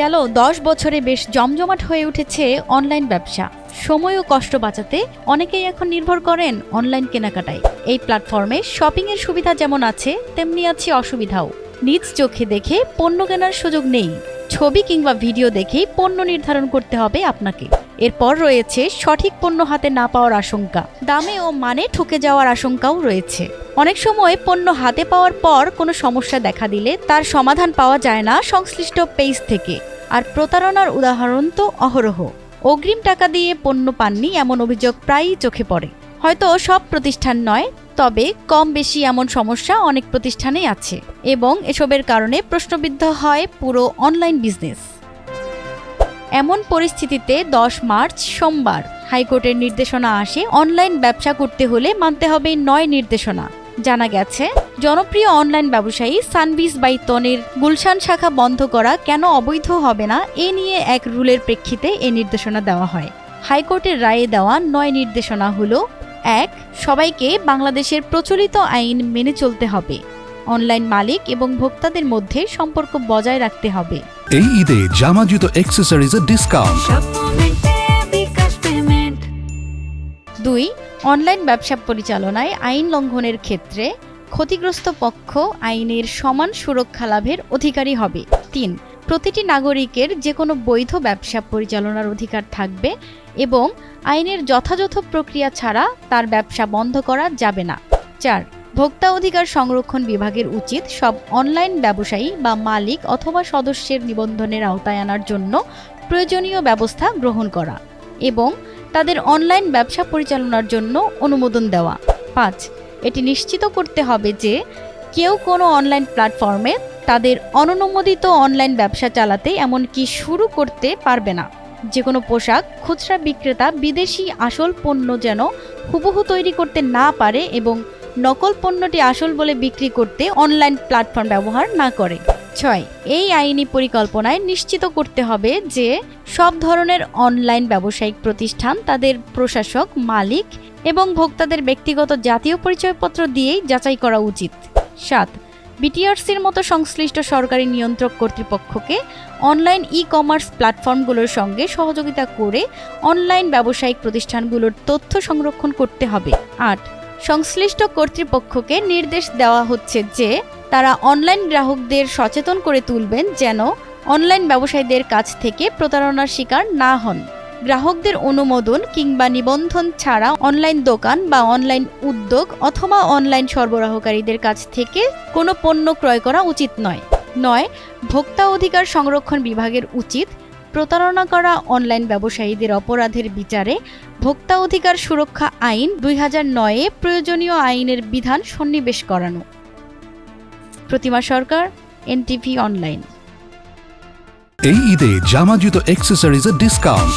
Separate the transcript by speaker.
Speaker 1: গেল ১০ বছরে বেশ জমজমাট হয়ে উঠেছে অনলাইন ব্যবসা। সময় ও কষ্ট বাঁচাতে অনেকেই এখন নির্ভর করেন অনলাইন কেনাকাটায়। এই প্ল্যাটফর্মে শপিংয়ের সুবিধা যেমন আছে, তেমনি আছে অসুবিধাও। নিজ চোখে দেখে পণ্য কেনার সুযোগ নেই, ছবি কিংবা ভিডিও দেখেই পণ্য নির্ধারণ করতে হবে আপনাকে। এরপর রয়েছে সঠিক পণ্য হাতে না পাওয়ার আশঙ্কা, দামে ও মানে ঠকে যাওয়ার আশঙ্কাও রয়েছে। অনেক সময় পণ্য হাতে পাওয়ার পর কোনো সমস্যা দেখা দিলে তার সমাধান পাওয়া যায় না সংশ্লিষ্ট পেজ থেকে। আর প্রতারণার উদাহরণ তো অহরহ। অগ্রিম টাকা দিয়ে পণ্য পাননি এমন অভিযোগ প্রায়ই চোখে পড়ে। হয়তো সব প্রতিষ্ঠান নয়, তবে কম বেশি এমন সমস্যা অনেক প্রতিষ্ঠানেই আছে এবং এসবের কারণে প্রশ্নবিদ্ধ হয় পুরো অনলাইন বিজনেস। এমন পরিস্থিতিতে ১০ মার্চ সোমবার হাইকোর্টের নির্দেশনা আসে, অনলাইন ব্যবসা করতে হলে মানতে হবে ৯ নির্দেশনা। জানা গেছে, জনপ্রিয় অনলাইন ব্যবসায়ী সানভিজ বাই তনের গুলশান শাখা বন্ধ করা কেন অবৈধ হবে না, এ নিয়ে এক রুলের প্রেক্ষিতে এ নির্দেশনা দেওয়া হয়। হাইকোর্টের রায়ে দেওয়া ৯ নির্দেশনা হলো: ১. সবাইকে বাংলাদেশের প্রচলিত আইন মেনে চলতে হবে। অনলাইন মালিক এবং ভোক্তাদের মধ্যে সম্পর্ক বজায় রাখতে হবে।
Speaker 2: এই ঈদে জামা জুতো অ্যাক্সেসরিজের ডিসকাউন্ট।
Speaker 1: ২. অনলাইন ব্যবসা পরিচালনায় আইন লঙ্ঘনের ক্ষেত্রে ক্ষতিগ্রস্ত পক্ষ আইনের সমান সুরক্ষা লাভের অধিকারী হবে। ৩. প্রতিটি নাগরিকের যে কোনো বৈধ ব্যবসা পরিচালনার অধিকার থাকবে এবং আইনের যথাযথ প্রক্রিয়া ছাড়া তার ব্যবসা বন্ধ করা যাবে না। ৪. ভোক্তা অধিকার সংরক্ষণ বিভাগের উচিত সব অনলাইন ব্যবসায়ী বা মালিক অথবা সদস্যের নিবন্ধনের আওতায় আনার জন্য প্রয়োজনীয় ব্যবস্থা গ্রহণ করা এবং তাদের অনলাইন ব্যবসা পরিচালনার জন্য অনুমোদন দেওয়া। ৫. এটি নিশ্চিত করতে হবে যে কেউ কোনো অনলাইন প্ল্যাটফর্মে তাদের অননুমোদিত অনলাইন ব্যবসা চালাতে এমনকি শুরু করতে পারবে না। যে কোনো পোশাক খুচরা বিক্রেতা বিদেশি আসল পণ্য যেন হুবহু তৈরি করতে না পারে এবং নকল পণ্যটি আসল বলে বিক্রি করতে অনলাইন প্ল্যাটফর্ম ব্যবহার না করে। ৬. এই আইনি পরিকল্পনায় নিশ্চিত করতে হবে যে সব ধরনের অনলাইন ব্যবসায়িক প্রতিষ্ঠান তাদের প্রশাসক, মালিক এবং ভোক্তাদের ব্যক্তিগত জাতীয় পরিচয়পত্র দিয়েই যাচাই করা উচিত। ৭. বিটিআরসির মতো সংশ্লিষ্ট সরকারি নিয়ন্ত্রক কর্তৃপক্ষকে অনলাইন ই-কমার্স প্ল্যাটফর্মগুলোর সঙ্গে সহযোগিতা করে অনলাইন ব্যবসায়িক প্রতিষ্ঠানগুলোর তথ্য সংরক্ষণ করতে হবে। ৮. সংশ্লিষ্ট কর্তৃপক্ষকে নির্দেশ দেওয়া হচ্ছে যে তারা অনলাইন গ্রাহকদের সচেতন করে তুলবেন যেন অনলাইন ব্যবসায়ীদের কাছ থেকে প্রতারণার শিকার না হন। গ্রাহকদের অনুমোদন কিংবা নিবন্ধন ছাড়া অনলাইন দোকান বা অনলাইন উদ্যোগ অথবা অনলাইন সরবরাহকারীদের কাছ থেকে কোনো পণ্য ক্রয় করা উচিত নয়। ৯. ভোক্তা অধিকার সংরক্ষণ বিভাগের উচিত প্রতারণা করা অনলাইন ব্যবসায়ীদের অপরাধের বিচারে ভোক্তা অধিকার সুরক্ষা আইন ২০০৯-এ প্রয়োজনীয় আইনের বিধান সন্নিবেশ করানো। প্রতিমা সরকার, এনটিভি অনলাইন।
Speaker 2: এই ঈদে জামা জুতো অ্যাক্সেসরিজের ডিসকাউন্ট।